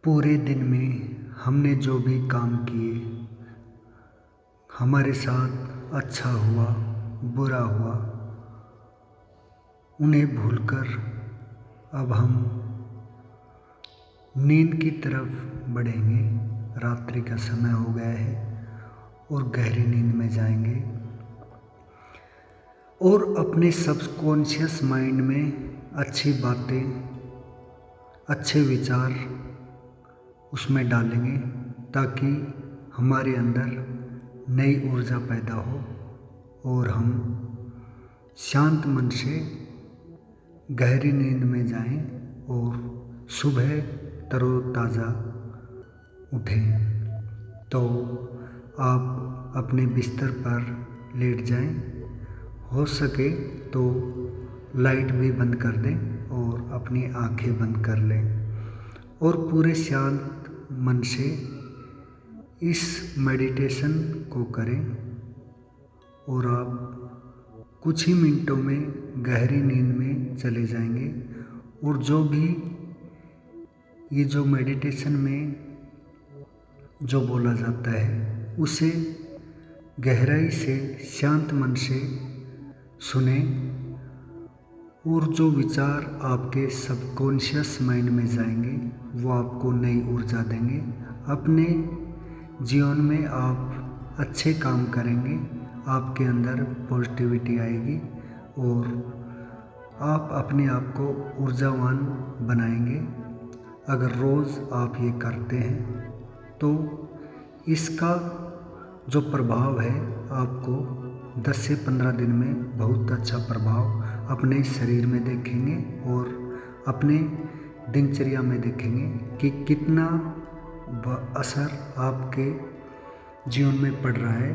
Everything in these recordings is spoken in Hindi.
पूरे दिन में हमने जो भी काम किए, हमारे साथ अच्छा हुआ बुरा हुआ, उन्हें भूलकर अब हम नींद की तरफ बढ़ेंगे। रात्रि का समय हो गया है और गहरी नींद में जाएंगे और अपने सबकॉन्शियस माइंड में अच्छी बातें, अच्छे विचार उसमें डालेंगे ताकि हमारे अंदर नई ऊर्जा पैदा हो और हम शांत मन से गहरी नींद में जाएं और सुबह तरोताज़ा उठें। तो आप अपने बिस्तर पर लेट जाएं, हो सके तो लाइट भी बंद कर दें और अपनी आंखें बंद कर लें और पूरे शांत मन से इस मेडिटेशन को करें और आप कुछ ही मिनटों में गहरी नींद में चले जाएंगे। और जो भी ये जो मेडिटेशन में जो बोला जाता है उसे गहराई से शांत मन से सुने और जो विचार आपके सबकॉन्शियस माइंड में जाएंगे वो आपको नई ऊर्जा देंगे। अपने जीवन में आप अच्छे काम करेंगे, आपके अंदर पॉजिटिविटी आएगी और आप अपने आप को ऊर्जावान बनाएंगे। अगर रोज़ आप ये करते हैं तो इसका जो प्रभाव है आपको 10 से 15 दिन में बहुत अच्छा प्रभाव अपने शरीर में देखेंगे और अपने दिनचर्या में देखेंगे कि कितना असर आपके जीवन में पड़ रहा है।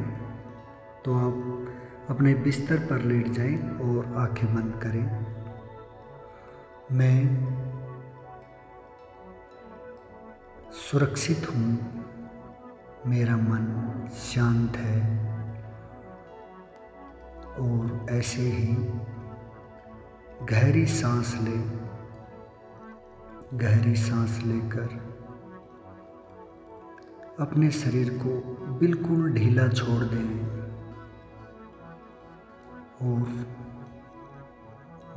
तो आप अपने बिस्तर पर लेट जाएं और आंखें बंद करें। मैं सुरक्षित हूँ, मेरा मन शांत है और ऐसे ही गहरी सांस लें। गहरी सांस लेकर अपने शरीर को बिल्कुल ढीला छोड़ दें और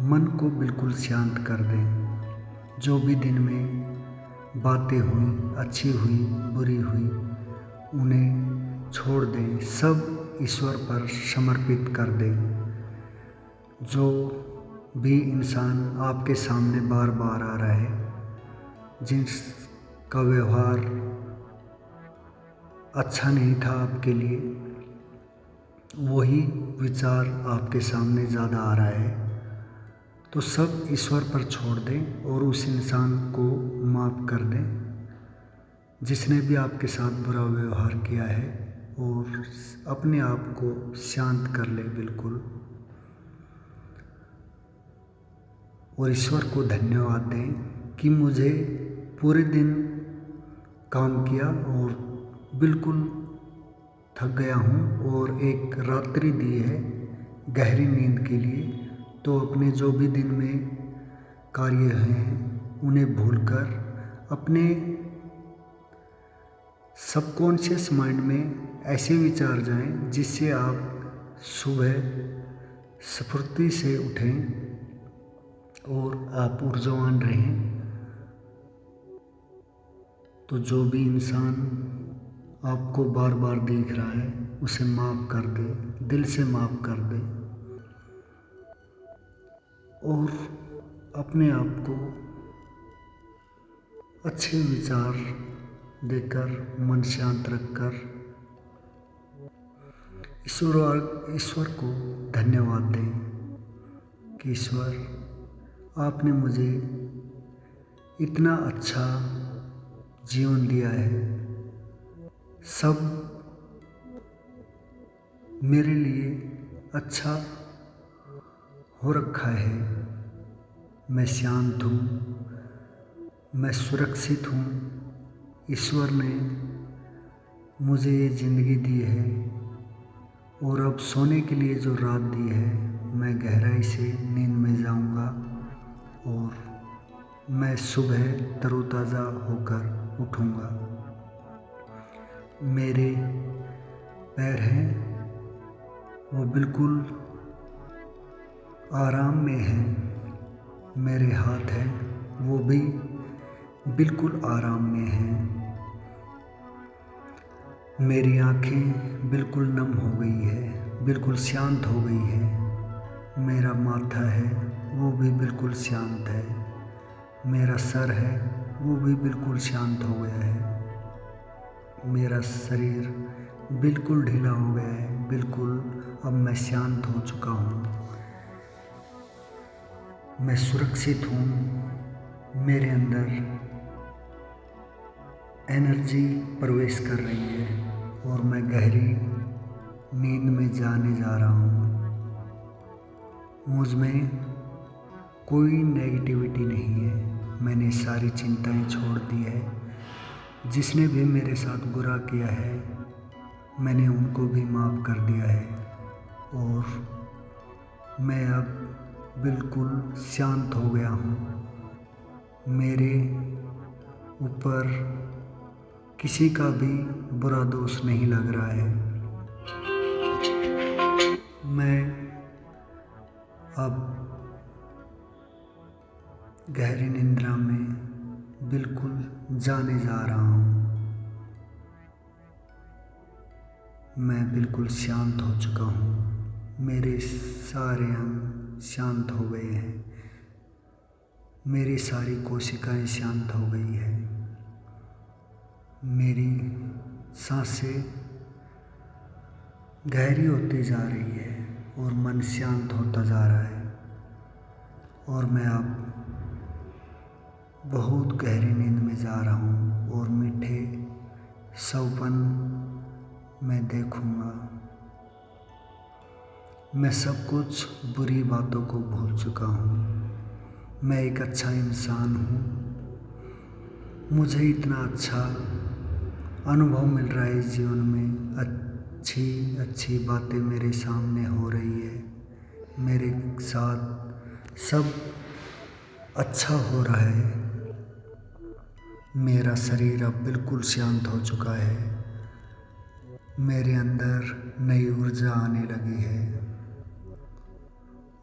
मन को बिल्कुल शांत कर दें। जो भी दिन में बातें हुई, अच्छी हुई बुरी हुई, उन्हें छोड़ दें, सब ईश्वर पर समर्पित कर दें। जो भी इंसान आपके सामने बार बार आ रहा है, जिसका व्यवहार अच्छा नहीं था आपके लिए, वही विचार आपके सामने ज़्यादा आ रहा है, तो सब ईश्वर पर छोड़ दें और उस इंसान को माफ़ कर दें जिसने भी आपके साथ बुरा व्यवहार किया है और अपने आप को शांत कर ले बिल्कुल और ईश्वर को धन्यवाद दें कि मुझे पूरे दिन काम किया और बिल्कुल थक गया हूँ और एक रात्रि दी है गहरी नींद के लिए। तो अपने जो भी दिन में कार्य हैं उन्हें भूलकर अपने सबकॉन्शियस माइंड में ऐसे विचार जाएं जिससे आप सुबह स्फूर्ति से उठें और आप ऊर्जावान रहें। तो जो भी इंसान आपको बार बार देख रहा है उसे माफ़ कर दे, दिल से माफ़ कर दे और अपने आप को अच्छे विचार देकर मन शांत रखकर ईश्वर को धन्यवाद दें कि ईश्वर आपने मुझे इतना अच्छा जीवन दिया है, सब मेरे लिए अच्छा हो रखा है। मैं शांत हूँ, मैं सुरक्षित हूँ। ईश्वर ने मुझे ये ज़िंदगी दी है और अब सोने के लिए जो रात दी है, मैं गहराई से नींद में जाऊँगा और मैं सुबह तरोताज़ा होकर उठूँगा। मेरे पैर हैं वो बिल्कुल आराम में हैं। मेरे हाथ हैं वो भी बिल्कुल आराम में हैं। मेरी आँखें बिल्कुल नम हो गई है, बिल्कुल शांत हो गई है। मेरा माथा है वो भी बिल्कुल शांत है। मेरा सर है वो भी बिल्कुल शांत हो गया है। मेरा शरीर बिल्कुल ढीला हो गया है, बिल्कुल अब मैं शांत हो चुका हूँ। मैं सुरक्षित हूँ। मेरे अंदर एनर्जी प्रवेश कर रही है और मैं गहरी नींद में जाने जा रहा हूँ। मुझ में कोई नेगेटिविटी नहीं है। मैंने सारी चिंताएं छोड़ दी है। जिसने भी मेरे साथ बुरा किया है मैंने उनको भी माफ़ कर दिया है और मैं अब बिल्कुल शांत हो गया हूँ। मेरे ऊपर किसी का भी बुरा दोष नहीं लग रहा है। मैं अब गहरी निद्रा में बिल्कुल जाने जा रहा हूँ। मैं बिल्कुल शांत हो चुका हूँ। मेरे सारे अंग शांत हो गए हैं। मेरी सारी कोशिकाएं शांत हो गई है। मेरी सांसें गहरी होती जा रही है और मन शांत होता जा रहा है और मैं अब बहुत गहरी नींद में जा रहा हूँ और मीठे सपन मैं देखूँगा। मैं सब कुछ बुरी बातों को भूल चुका हूँ। मैं एक अच्छा इंसान हूँ। मुझे इतना अच्छा अनुभव मिल रहा है इस जीवन में। अच्छी अच्छी बातें मेरे सामने हो रही है। मेरे साथ सब अच्छा हो रहा है। मेरा शरीर अब बिल्कुल शांत हो चुका है। मेरे अंदर नई ऊर्जा आने लगी है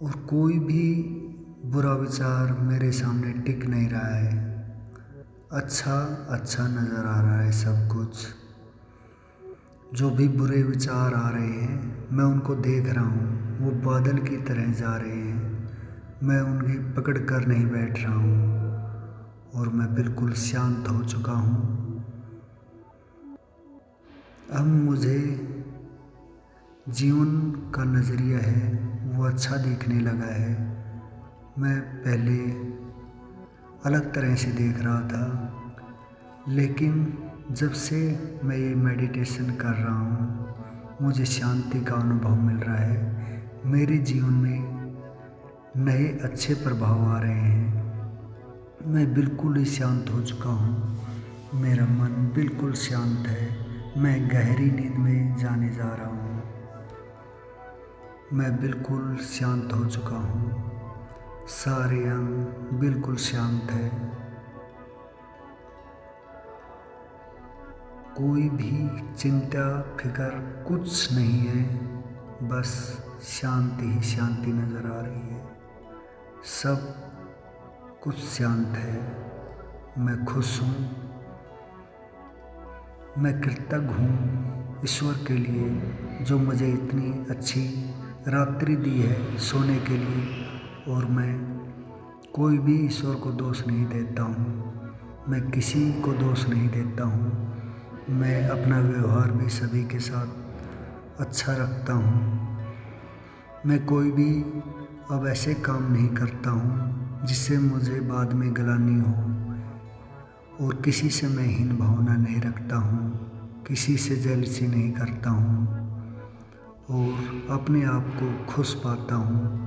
और कोई भी बुरा विचार मेरे सामने टिक नहीं रहा है। अच्छा अच्छा नज़र आ रहा है सब कुछ। जो भी बुरे विचार आ रहे हैं मैं उनको देख रहा हूँ। वो बादल की तरह जा रहे हैं। मैं उनकी पकड़ कर नहीं बैठ रहा हूँ और मैं बिल्कुल शांत हो चुका हूँ। अब मुझे जीवन का नज़रिया है वो अच्छा दिखने लगा है। मैं पहले अलग तरह से देख रहा था, लेकिन जब से मैं ये मेडिटेशन कर रहा हूँ मुझे शांति का अनुभव मिल रहा है। मेरे जीवन में नए अच्छे प्रभाव आ रहे हैं। मैं बिल्कुल ही शांत हो चुका हूँ। मेरा मन बिल्कुल शांत है। मैं गहरी नींद में जाने जा रहा हूँ। मैं बिल्कुल शांत हो चुका हूँ। सारे अंग बिल्कुल शांत है। कोई भी चिंता फिकर कुछ नहीं है। बस शांति ही शांति नज़र आ रही है। सब कुछ शांत है। मैं खुश हूँ। मैं कृतज्ञ हूँ ईश्वर के लिए जो मुझे इतनी अच्छी रात्रि दी है सोने के लिए। और मैं कोई भी ईश्वर को दोष नहीं देता हूँ। मैं किसी को दोष नहीं देता हूँ। मैं अपना व्यवहार भी सभी के साथ अच्छा रखता हूँ। मैं कोई भी अब ऐसे काम नहीं करता हूँ जिससे मुझे बाद में ग्लानि हो। और किसी से मैं हीन भावना नहीं रखता हूँ। किसी से जेलसी नहीं करता हूँ और अपने आप को खुश पाता हूँ।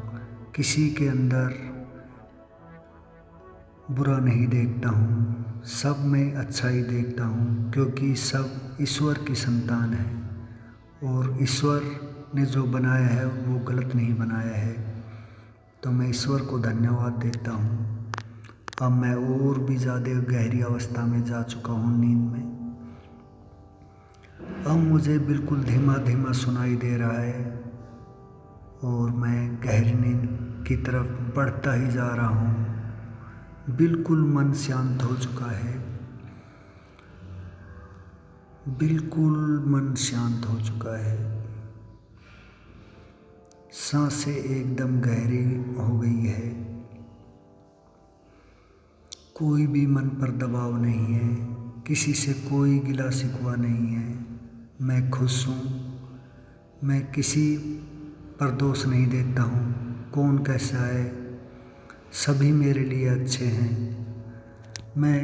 किसी के अंदर बुरा नहीं देखता हूँ। सब में अच्छा ही देखता हूँ क्योंकि सब ईश्वर की संतान है और ईश्वर ने जो बनाया है वो गलत नहीं बनाया है। तो मैं ईश्वर को धन्यवाद देता हूँ। अब मैं और भी ज़्यादा गहरी अवस्था में जा चुका हूँ नींद में। अब मुझे बिल्कुल धीमा धीमा सुनाई दे रहा है और मैं गहरी नींद की तरफ बढ़ता ही जा रहा हूँ। बिल्कुल मन शांत हो चुका है, बिल्कुल मन शांत हो चुका है। सांसें एकदम गहरी हो गई है, कोई भी मन पर दबाव नहीं है, किसी से कोई गिला शिकवा नहीं है। मैं खुश हूँ, मैं किसी पर दोष नहीं देता हूँ। कौन कैसा है, सभी मेरे लिए अच्छे हैं। मैं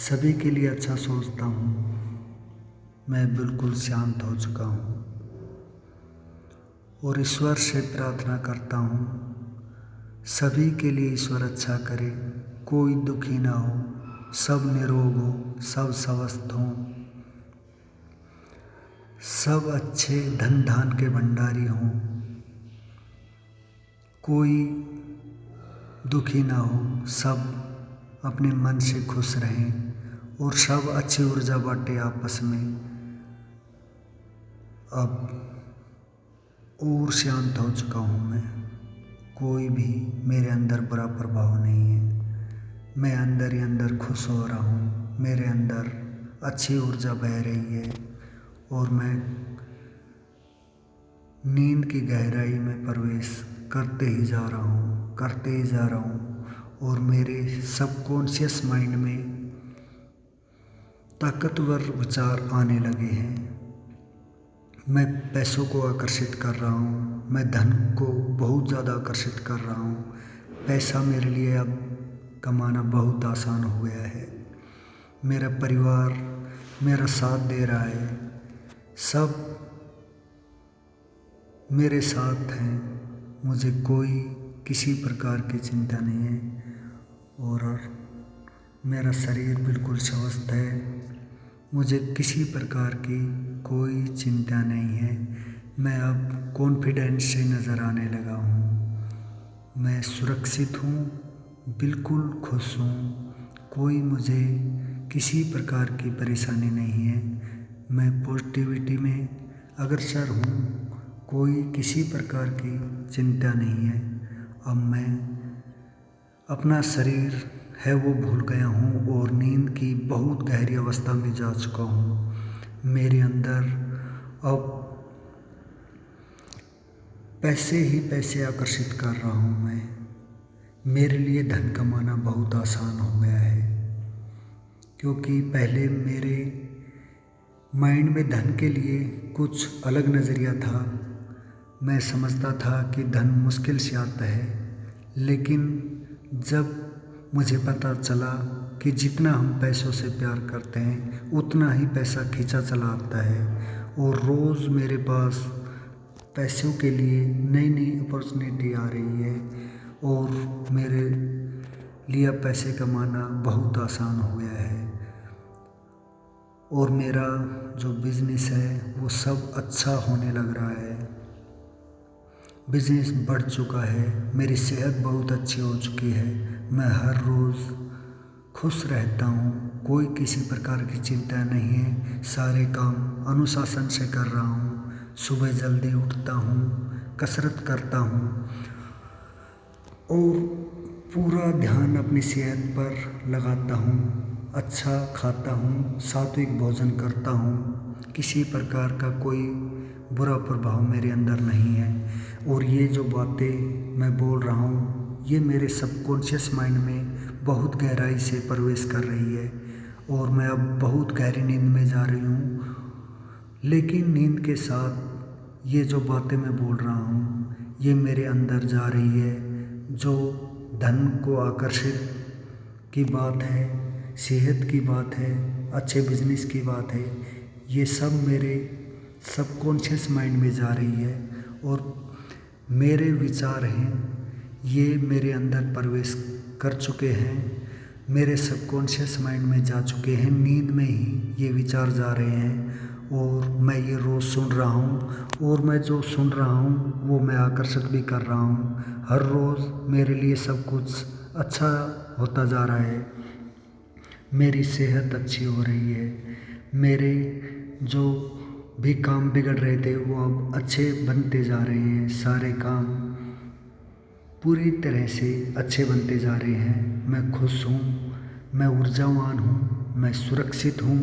सभी के लिए अच्छा सोचता हूँ। मैं बिल्कुल शांत हो चुका हूँ और ईश्वर से प्रार्थना करता हूँ सभी के लिए ईश्वर अच्छा करे, कोई दुखी ना हो, सब निरोग हो, सब स्वस्थ हों, सब अच्छे धन धान के भंडारी हों, कोई दुखी ना हो, सब अपने मन से खुश रहें और सब अच्छी ऊर्जा बांटे आपस में। अब और शांत हो चुका हूँ मैं, कोई भी मेरे अंदर बुरा प्रभाव नहीं है। मैं अंदर ही अंदर खुश हो रहा हूँ, मेरे अंदर अच्छी ऊर्जा बह रही है और मैं नींद की गहराई में प्रवेश करते ही जा रहा हूँ, करते ही जा रहा हूँ और मेरे सबकॉन्शियस माइंड में ताकतवर विचार आने लगे हैं। मैं पैसों को आकर्षित कर रहा हूँ, मैं धन को बहुत ज़्यादा आकर्षित कर रहा हूँ। पैसा मेरे लिए अब कमाना बहुत आसान हो गया है। मेरा परिवार मेरा साथ दे रहा है, सब मेरे साथ हैं, मुझे कोई किसी प्रकार की चिंता नहीं है और मेरा शरीर बिल्कुल स्वस्थ है। मुझे किसी प्रकार की कोई चिंता नहीं है। मैं अब कॉन्फिडेंस से नज़र आने लगा हूँ। मैं सुरक्षित हूँ, बिल्कुल खुश हूँ, कोई मुझे किसी प्रकार की परेशानी नहीं है। मैं पॉजिटिविटी में अग्रसर हूँ, कोई किसी प्रकार की चिंता नहीं है। अब मैं अपना शरीर है वो भूल गया हूँ और नींद की बहुत गहरी अवस्था में जा चुका हूँ। मेरे अंदर अब पैसे ही पैसे आकर्षित कर रहा हूँ मैं। मेरे लिए धन कमाना बहुत आसान हो गया है, क्योंकि पहले मेरे माइंड में धन के लिए कुछ अलग नज़रिया था। मैं समझता था कि धन मुश्किल से आता है, लेकिन जब मुझे पता चला कि जितना हम पैसों से प्यार करते हैं उतना ही पैसा खींचा चला आता है और रोज़ मेरे पास पैसों के लिए नई नई अपॉर्चुनिटी आ रही है और मेरे लिए पैसे कमाना बहुत आसान हो गया है और मेरा जो बिज़नेस है वो सब अच्छा होने लग रहा है। बिज़नेस बढ़ चुका है, मेरी सेहत बहुत अच्छी हो चुकी है। मैं हर रोज़ खुश रहता हूँ, कोई किसी प्रकार की चिंता नहीं है। सारे काम अनुशासन से कर रहा हूँ, सुबह जल्दी उठता हूँ, कसरत करता हूँ और पूरा ध्यान अपनी सेहत पर लगाता हूँ। अच्छा खाता हूँ, सात्विक भोजन करता हूँ, किसी प्रकार का कोई बुरा प्रभाव मेरे अंदर नहीं है। और ये जो बातें मैं बोल रहा हूँ ये मेरे सबकॉन्शियस माइंड में बहुत गहराई से प्रवेश कर रही है और मैं अब बहुत गहरी नींद में जा रही हूँ। लेकिन नींद के साथ ये जो बातें मैं बोल रहा हूँ ये मेरे अंदर जा रही है। जो धन को आकर्षित की बात है, सेहत की बात है, अच्छे बिजनेस की बात है, ये सब मेरे सबकॉन्शियस माइंड में जा रही है और मेरे विचार हैं ये मेरे अंदर प्रवेश कर चुके हैं, मेरे सबकॉन्शियस माइंड में जा चुके हैं। नींद में ही ये विचार जा रहे हैं और मैं ये रोज़ सुन रहा हूँ और मैं जो सुन रहा हूँ वो मैं आकर्षित भी कर रहा हूँ। हर रोज़ मेरे लिए सब कुछ अच्छा होता जा रहा है, मेरी सेहत अच्छी हो रही है, मेरे जो भी काम बिगड़ रहे थे वो अब अच्छे बनते जा रहे हैं, सारे काम पूरी तरह से अच्छे बनते जा रहे हैं। मैं खुश हूँ, मैं ऊर्जावान हूँ, मैं सुरक्षित हूँ,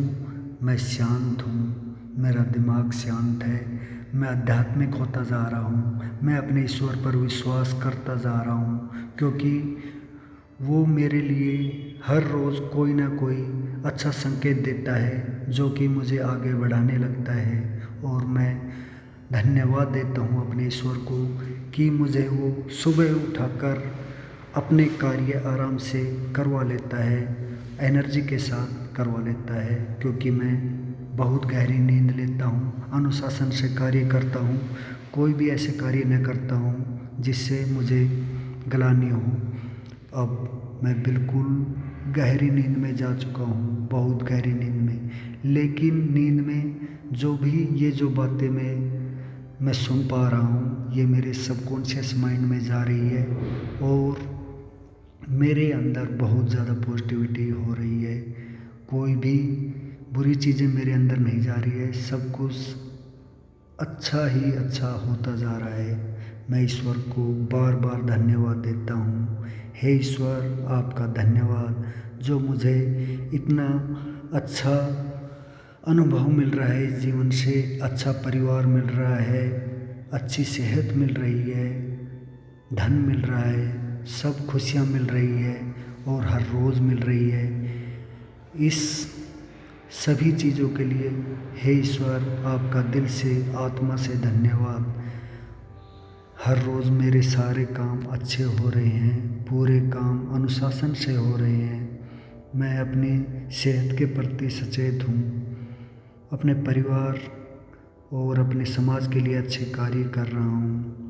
मैं शांत हूँ, मेरा दिमाग शांत है, मैं आध्यात्मिक होता जा रहा हूँ, मैं अपने ईश्वर पर विश्वास करता जा रहा हूँ, क्योंकि वो मेरे लिए हर रोज़ कोई ना कोई अच्छा संकेत देता है जो कि मुझे आगे बढ़ाने लगता है। और मैं धन्यवाद देता हूँ अपने ईश्वर को कि मुझे वो सुबह उठाकर अपने कार्य आराम से करवा लेता है, एनर्जी के साथ करवा लेता है, क्योंकि मैं बहुत गहरी नींद लेता हूँ, अनुशासन से कार्य करता हूँ, कोई भी ऐसे कार्य न करता हूँ जिससे मुझे ग्लानि हो। अब मैं बिल्कुल गहरी नींद में जा चुका हूँ, बहुत गहरी नींद में। लेकिन नींद में जो भी ये जो बातें मैं सुन पा रहा हूँ, ये मेरे सबकॉन्शियस माइंड में जा रही है और मेरे अंदर बहुत ज़्यादा पॉजिटिविटी हो रही है। कोई भी बुरी चीज़ें मेरे अंदर नहीं जा रही है, सब कुछ अच्छा ही अच्छा होता जा रहा है। मैं ईश्वर को बार बार धन्यवाद देता हूँ। हे ईश्वर, आपका धन्यवाद जो मुझे इतना अच्छा अनुभव मिल रहा है इस जीवन से, अच्छा परिवार मिल रहा है, अच्छी सेहत मिल रही है, धन मिल रहा है, सब खुशियाँ मिल रही है और हर रोज़ मिल रही है। इस सभी चीज़ों के लिए हे ईश्वर, आपका दिल से आत्मा से धन्यवाद। हर रोज़ मेरे सारे काम अच्छे हो रहे हैं, पूरे काम अनुशासन से हो रहे हैं। मैं अपनी सेहत के प्रति सचेत हूँ, अपने परिवार और अपने समाज के लिए अच्छे कार्य कर रहा हूँ।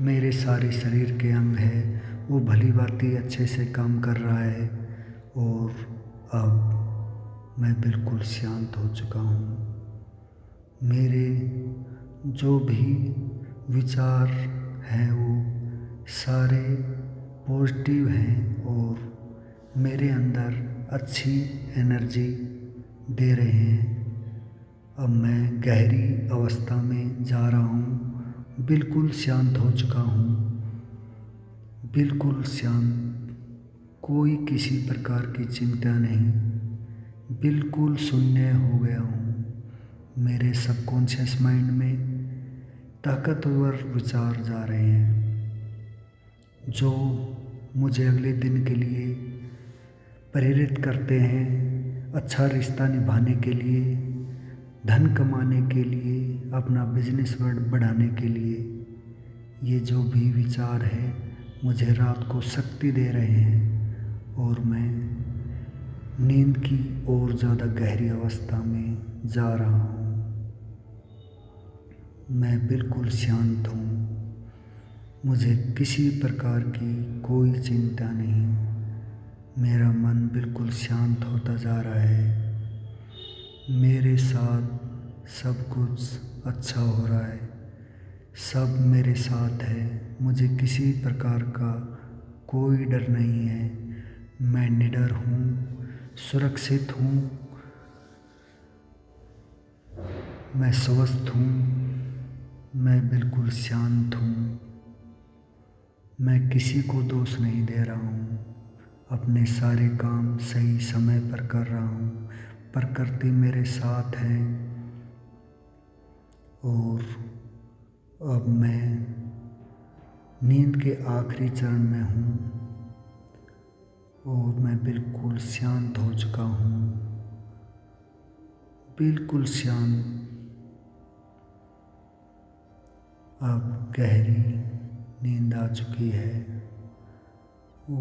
मेरे सारे शरीर के अंग हैं वो भली भांति अच्छे से काम कर रहा है और अब मैं बिल्कुल शांत हो चुका हूँ। मेरे जो भी विचार हैं वो सारे पॉजिटिव हैं और मेरे अंदर अच्छी एनर्जी दे रहे हैं। अब मैं गहरी अवस्था में जा रहा हूँ, बिल्कुल शांत हो चुका हूँ, बिल्कुल शांत, कोई किसी प्रकार की चिंता नहीं, बिल्कुल शून्य हो गया हूँ। मेरे सबकॉन्शियस माइंड में ताकतवर विचार जा रहे हैं जो मुझे अगले दिन के लिए प्रेरित करते हैं, अच्छा रिश्ता निभाने के लिए, धन कमाने के लिए, अपना बिजनेस बढ़ाने के लिए। ये जो भी विचार है मुझे रात को शक्ति दे रहे हैं और मैं नींद की और ज़्यादा गहरी अवस्था में जा रहा हूँ। मैं बिल्कुल शांत हूँ, मुझे किसी प्रकार की कोई चिंता नहीं, मेरा मन बिल्कुल शांत होता जा रहा है, मेरे साथ सब कुछ अच्छा हो रहा है, सब मेरे साथ है, मुझे किसी प्रकार का कोई डर नहीं है, मैं निडर हूँ, सुरक्षित हूँ, मैं स्वस्थ हूँ, मैं बिल्कुल शांत हूँ, मैं किसी को दोष नहीं दे रहा हूँ, अपने सारे काम सही समय पर कर रहा हूँ, प्रकृति मेरे साथ है और अब मैं नींद के आखिरी चरण में हूँ और मैं बिल्कुल शांत हो चुका हूँ, बिल्कुल शांत। अब गहरी नींद आ चुकी है। ओ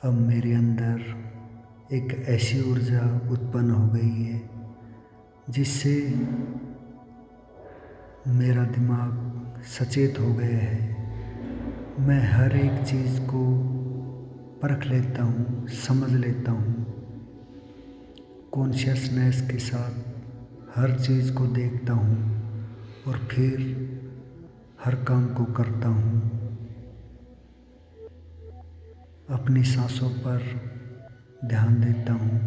अब मेरे अंदर एक ऐसी ऊर्जा उत्पन्न हो गई है जिससे मेरा दिमाग सचेत हो गया है। मैं हर एक चीज़ को परख लेता हूँ, समझ लेता हूँ। कॉन्शियसनेस के साथ हर चीज़ को देखता हूँ और फिर हर काम को करता हूँ। अपनी सांसों पर ध्यान देता हूँ।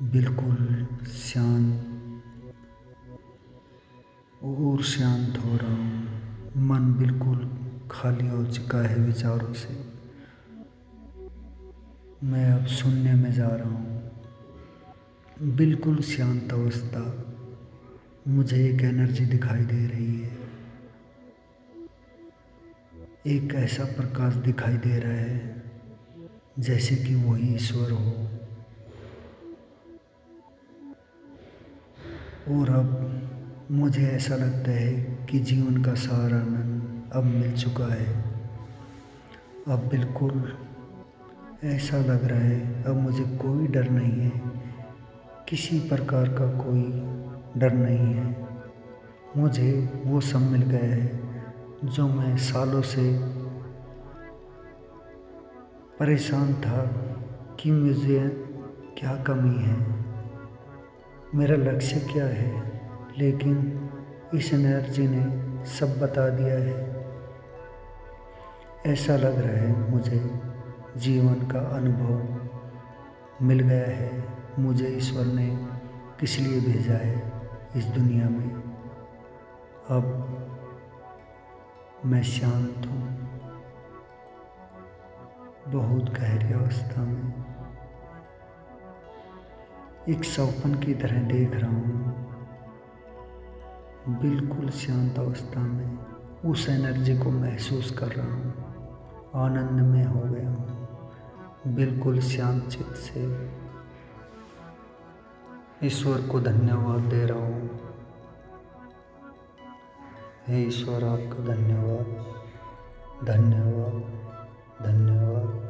बिल्कुल शांत और शांत हो रहा हूँ। मन बिल्कुल खाली हो चुका है विचारों से। मैं अब शून्य में जा रहा हूँ। बिल्कुल शांत अवस्था। मुझे एक एनर्जी दिखाई दे रही है। एक ऐसा प्रकाश दिखाई दे रहा है जैसे कि वही ईश्वर हो। और अब मुझे ऐसा लगता है कि जीवन का सारा आनंद अब मिल चुका है। अब बिल्कुल ऐसा लग रहा है अब मुझे कोई डर नहीं है, किसी प्रकार का कोई डर नहीं है। मुझे वो सब मिल गया है जो मैं सालों से परेशान था कि मुझे क्या कमी है, मेरा लक्ष्य क्या है। लेकिन इस एनर्जी ने सब बता दिया है। ऐसा लग रहा है मुझे जीवन का अनुभव मिल गया है। मुझे ईश्वर ने किस लिए भेजा है इस दुनिया में। अब मैं शांत हूँ, बहुत गहरी अवस्था में, एक सपन की तरह देख रहा हूँ। बिल्कुल शांत अवस्था में उस एनर्जी को महसूस कर रहा हूँ। आनंद में हो गया हूँ। बिल्कुल शांत चित्त से ईश्वर को धन्यवाद दे रहा हूँ। हे ईश्वर, आपका धन्यवाद, धन्यवाद, धन्यवाद।